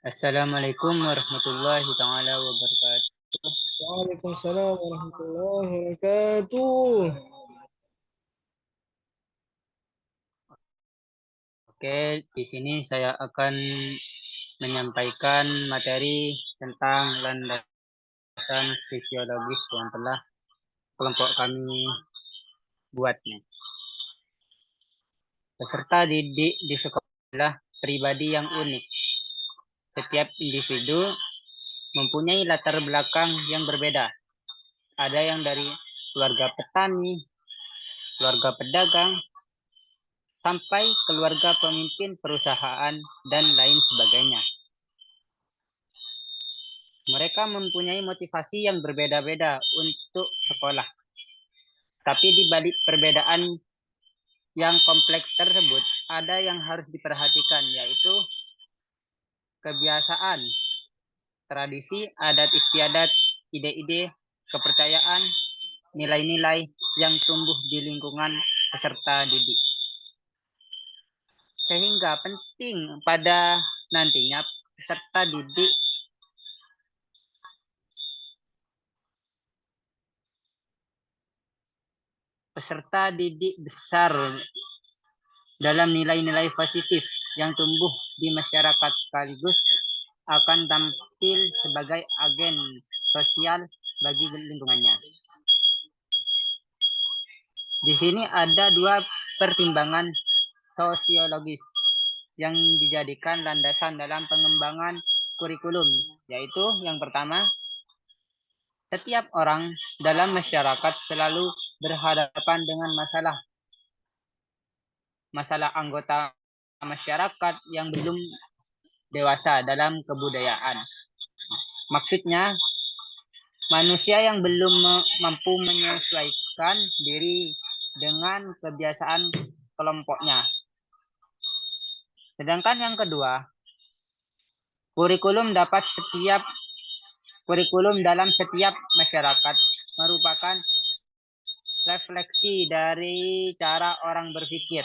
Assalamualaikum warahmatullahi taala wabarakatuh. Waalaikumsalam warahmatullahi wabarakatuh. Oke, di sini saya akan menyampaikan materi tentang landasan fisiologis yang telah kelompok kami buat nih. Peserta didik di sekolah adalah pribadi yang unik. Setiap individu mempunyai latar belakang yang berbeda. Ada yang dari keluarga petani, keluarga pedagang, sampai keluarga pemimpin perusahaan dan lain sebagainya. Mereka mempunyai motivasi yang berbeda-beda untuk sekolah. Tapi di balik perbedaan yang kompleks tersebut, ada yang harus diperhatikan, yaitu kebiasaan, tradisi, adat istiadat, ide-ide, kepercayaan, nilai-nilai yang tumbuh di lingkungan peserta didik. Sehingga penting pada nantinya peserta didik besar dalam nilai-nilai positif yang tumbuh di masyarakat sekaligus akan tampil sebagai agen sosial bagi lingkungannya. Di sini ada dua pertimbangan sosiologis yang dijadikan landasan dalam pengembangan kurikulum, yaitu yang pertama, setiap orang dalam masyarakat selalu berhadapan dengan masalah anggota masyarakat yang belum dewasa dalam kebudayaan. Maksudnya, manusia yang belum mampu menyesuaikan diri dengan kebiasaan kelompoknya. Sedangkan yang kedua, kurikulum dalam setiap masyarakat merupakan refleksi dari cara orang berpikir.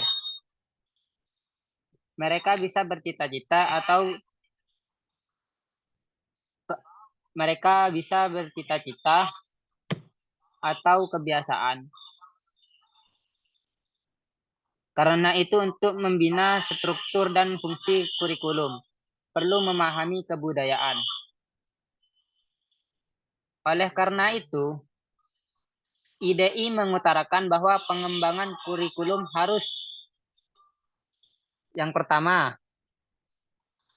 Mereka bisa bercita-cita atau mereka bisa bercita-cita atau kebiasaan. Karena itu untuk membina struktur dan fungsi kurikulum, perlu memahami kebudayaan. Oleh karena itu, IDI mengutarakan bahwa pengembangan kurikulum harus yang pertama,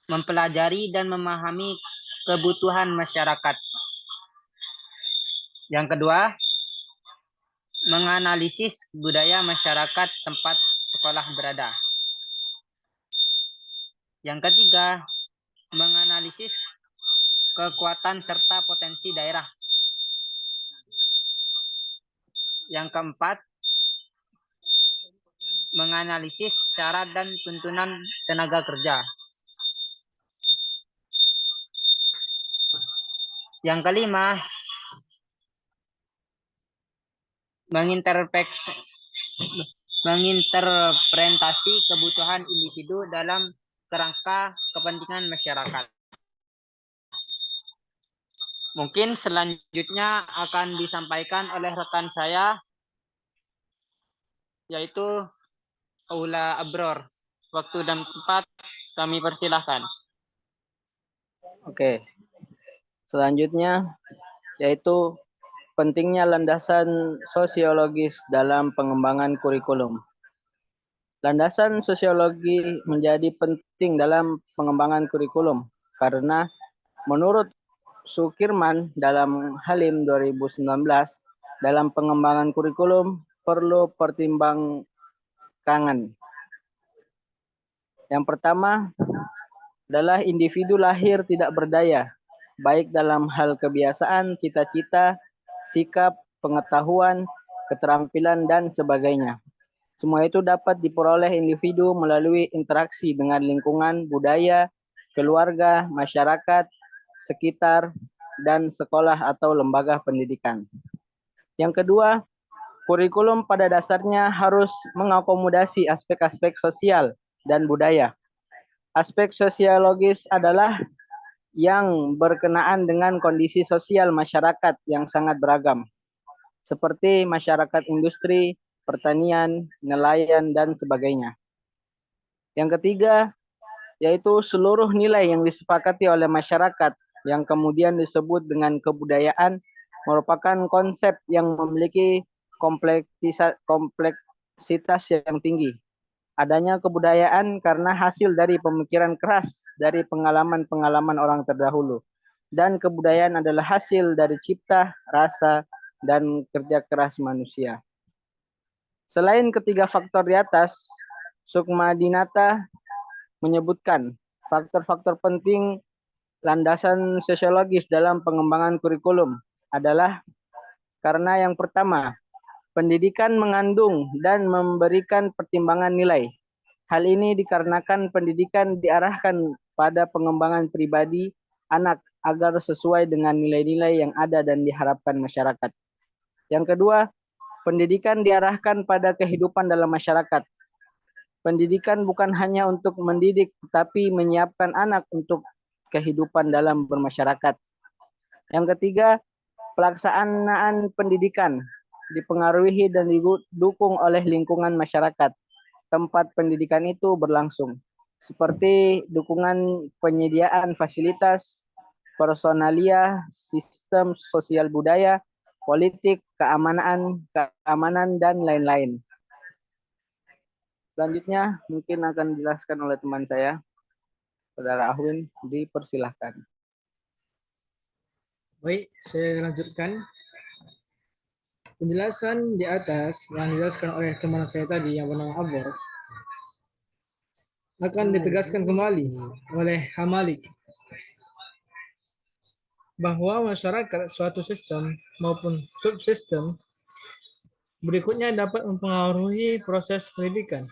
mempelajari dan memahami kebutuhan masyarakat. Yang kedua, menganalisis budaya masyarakat tempat sekolah berada. Yang ketiga, menganalisis kekuatan serta potensi daerah. Yang keempat, menganalisis syarat dan tuntunan tenaga kerja. Yang kelima, menginterpretasi kebutuhan individu dalam kerangka kepentingan masyarakat. Mungkin selanjutnya akan disampaikan oleh rekan saya, yaitu Aula Abror. Waktu dan tempat kami persilahkan. Oke, selanjutnya yaitu pentingnya landasan sosiologis dalam pengembangan kurikulum. Landasan sosiologi menjadi penting dalam pengembangan kurikulum karena menurut Sukirman dalam Halim 2019 dalam pengembangan kurikulum perlu pertimbangan. Yang pertama adalah individu lahir tidak berdaya, baik dalam hal kebiasaan, cita-cita, sikap, pengetahuan, keterampilan, dan sebagainya. Semua itu dapat diperoleh individu melalui interaksi dengan lingkungan, budaya, keluarga, masyarakat, sekitar, dan sekolah atau lembaga pendidikan. Yang kedua, kurikulum pada dasarnya harus mengakomodasi aspek-aspek sosial dan budaya. Aspek sosiologis adalah yang berkenaan dengan kondisi sosial masyarakat yang sangat beragam, seperti masyarakat industri, pertanian, nelayan, dan sebagainya. Yang ketiga, yaitu seluruh nilai yang disepakati oleh masyarakat yang kemudian disebut dengan kebudayaan merupakan konsep yang memiliki kompleksitas yang tinggi. Adanya kebudayaan karena hasil dari pemikiran keras dari pengalaman-pengalaman orang terdahulu. Dan kebudayaan adalah hasil dari cipta, rasa, dan kerja keras manusia. Selain ketiga faktor di atas, Sukma Dinata menyebutkan faktor-faktor penting landasan sosiologis dalam pengembangan kurikulum adalah karena yang pertama, pendidikan mengandung dan memberikan pertimbangan nilai. Hal ini dikarenakan pendidikan diarahkan pada pengembangan pribadi anak agar sesuai dengan nilai-nilai yang ada dan diharapkan masyarakat. Yang kedua, pendidikan diarahkan pada kehidupan dalam masyarakat. Pendidikan bukan hanya untuk mendidik, tetapi menyiapkan anak untuk kehidupan dalam bermasyarakat. Yang ketiga, pelaksanaan pendidikan dipengaruhi dan didukung oleh lingkungan masyarakat. Tempat pendidikan itu berlangsung, seperti dukungan penyediaan fasilitas, personalia, sistem sosial budaya, politik, keamanan, dan lain-lain. Selanjutnya mungkin akan dijelaskan oleh teman saya, Saudara Ahwin, dipersilahkan. Baik, saya lanjutkan. Penjelasan di atas yang dijelaskan oleh teman saya tadi yang bernama Abor akan ditegaskan kembali oleh Hamalik bahwa masyarakat suatu sistem maupun subsistem berikutnya dapat mempengaruhi proses pendidikan.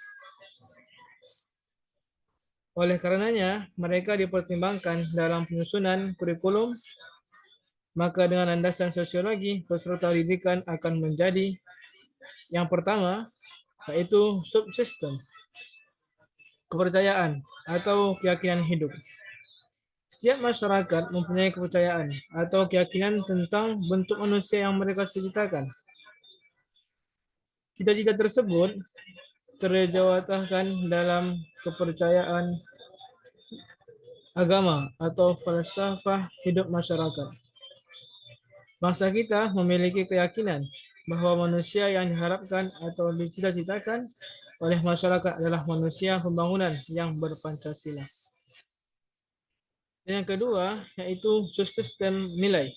Oleh karenanya, mereka dipertimbangkan dalam penyusunan kurikulum, maka dengan landasan sosiologi, peserta didikan akan menjadi yang pertama, yaitu subsistem, kepercayaan atau keyakinan hidup. Setiap masyarakat mempunyai kepercayaan atau keyakinan tentang bentuk manusia yang mereka ciptakan. Cita-cita tersebut terjawatahkan dalam kepercayaan agama atau falsafah hidup masyarakat. Bangsa kita memiliki keyakinan bahwa manusia yang diharapkan atau dicita-citakan oleh masyarakat adalah manusia pembangunan yang berpancasila. Dan yang kedua, yaitu subsistem nilai.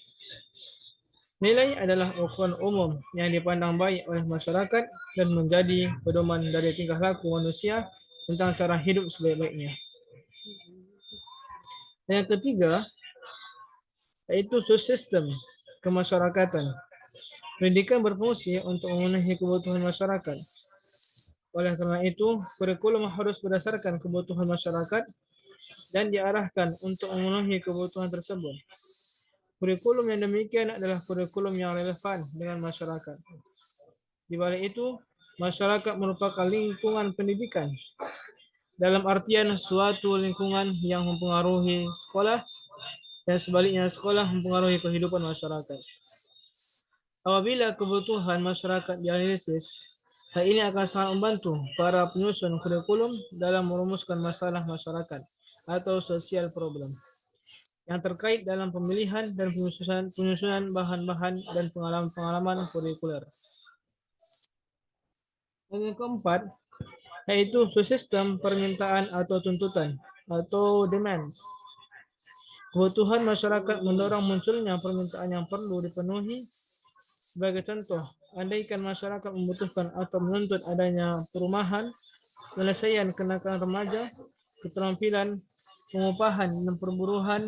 Nilai adalah ukuran umum yang dipandang baik oleh masyarakat dan menjadi pedoman dari tingkah laku manusia tentang cara hidup sebaik-baiknya. Dan yang ketiga, yaitu subsistem kemasyarakatan. Pendidikan berfungsi untuk memenuhi kebutuhan masyarakat. Oleh karena itu, kurikulum harus berdasarkan kebutuhan masyarakat dan diarahkan untuk memenuhi kebutuhan tersebut. Kurikulum yang demikian adalah kurikulum yang relevan dengan masyarakat. Di balik itu, masyarakat merupakan lingkungan pendidikan. Dalam artian suatu lingkungan yang mempengaruhi sekolah dan sebaliknya sekolah mempengaruhi kehidupan masyarakat. Apabila kebutuhan masyarakat dianalisis, hal ini akan sangat membantu para penyusun kurikulum dalam merumuskan masalah masyarakat atau social problem yang terkait dalam pemilihan dan penyusunan bahan-bahan dan pengalaman-pengalaman kurikuler. Yang keempat, yaitu subsistem permintaan atau tuntutan atau demands. Kebutuhan masyarakat mendorong munculnya permintaan yang perlu dipenuhi. Sebagai contoh, andaikan masyarakat membutuhkan atau menuntut adanya perumahan, penyelesaian kenakalan remaja, keterampilan, pengupahan dan perburuhan,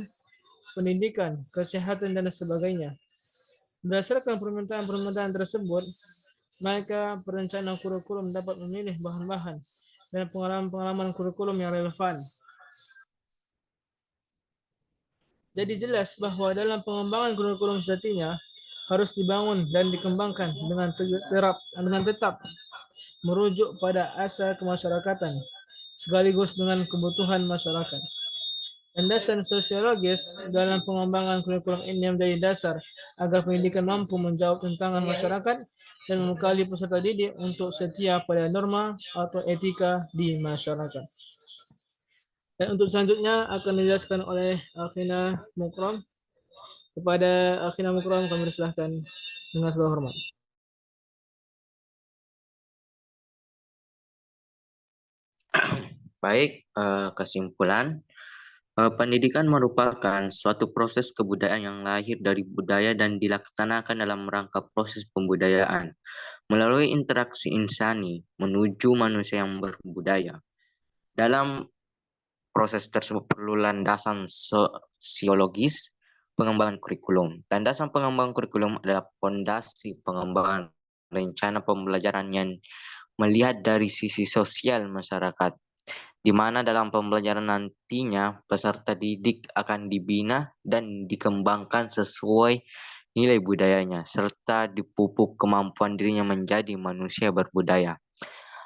pendidikan, kesehatan, dan sebagainya. Berdasarkan permintaan-permintaan tersebut, maka perencana kurikulum dapat memilih bahan-bahan dan pengalaman-pengalaman kurikulum yang relevan. Jadi jelas bahwa dalam pengembangan kurikulum sejatinya harus dibangun dan dikembangkan dengan tetap merujuk pada asal kemasyarakatan sekaligus dengan kebutuhan masyarakat. Landasan sosiologis dalam pengembangan kurikulum ini menjadi dasar agar pendidikan mampu menjawab tantangan masyarakat dan membekali peserta didik untuk setia pada norma atau etika di masyarakat. Dan untuk selanjutnya akan dijelaskan oleh Akhina Mukram. Kepada Akhina Mukram kami persilahkan dengan segala hormat. Baik, kesimpulan. Pendidikan merupakan suatu proses kebudayaan yang lahir dari budaya dan dilaksanakan dalam rangka proses pembudayaan melalui interaksi insani menuju manusia yang berbudaya. Dalam proses tersebut perlu landasan sosiologis pengembangan kurikulum. Landasan pengembangan kurikulum adalah fondasi pengembangan rencana pembelajaran yang melihat dari sisi sosial masyarakat, di mana dalam pembelajaran nantinya peserta didik akan dibina dan dikembangkan sesuai nilai budayanya, serta dipupuk kemampuan dirinya menjadi manusia berbudaya.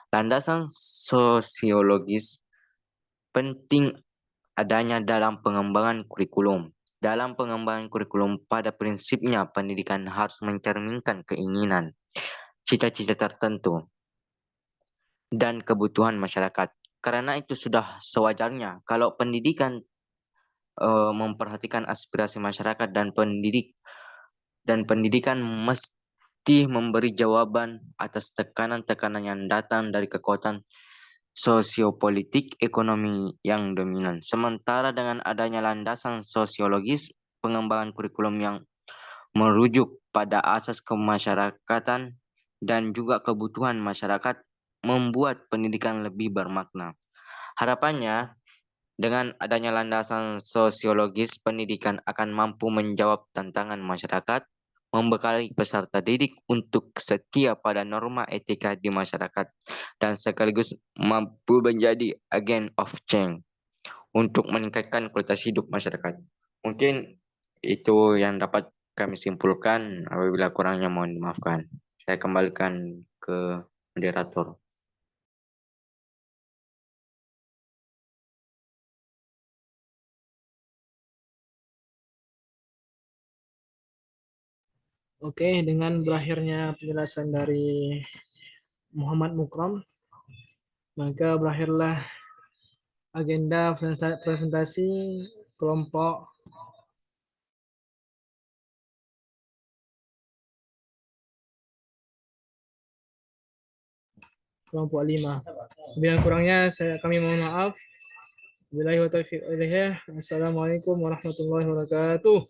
Landasan sosiologis penting adanya dalam pengembangan kurikulum. Dalam pengembangan kurikulum, pada prinsipnya pendidikan harus mencerminkan keinginan, cita-cita tertentu, dan kebutuhan masyarakat. Karena itu sudah sewajarnya kalau pendidikan memperhatikan aspirasi masyarakat dan pendidikan mesti memberi jawaban atas tekanan-tekanan yang datang dari kekuatan sosiopolitik ekonomi yang dominan. Sementara dengan adanya landasan sosiologis pengembangan kurikulum yang merujuk pada asas kemasyarakatan dan juga kebutuhan masyarakat membuat pendidikan lebih bermakna. Harapannya, dengan adanya landasan sosiologis, pendidikan akan mampu menjawab tantangan masyarakat, membekali peserta didik untuk setia pada norma etika di masyarakat, dan sekaligus mampu menjadi agent of change untuk meningkatkan kualitas hidup masyarakat. Mungkin itu yang dapat kami simpulkan, apabila kurangnya mohon dimaafkan. Saya kembalikan ke moderator. Oke, dengan berakhirnya penjelasan dari Muhammad Mukram, maka berakhirlah agenda presentasi kelompok kelompok 5. Bila kurangnya kami mohon maaf. Wassalamualaikum warahmatullahi wabarakatuh.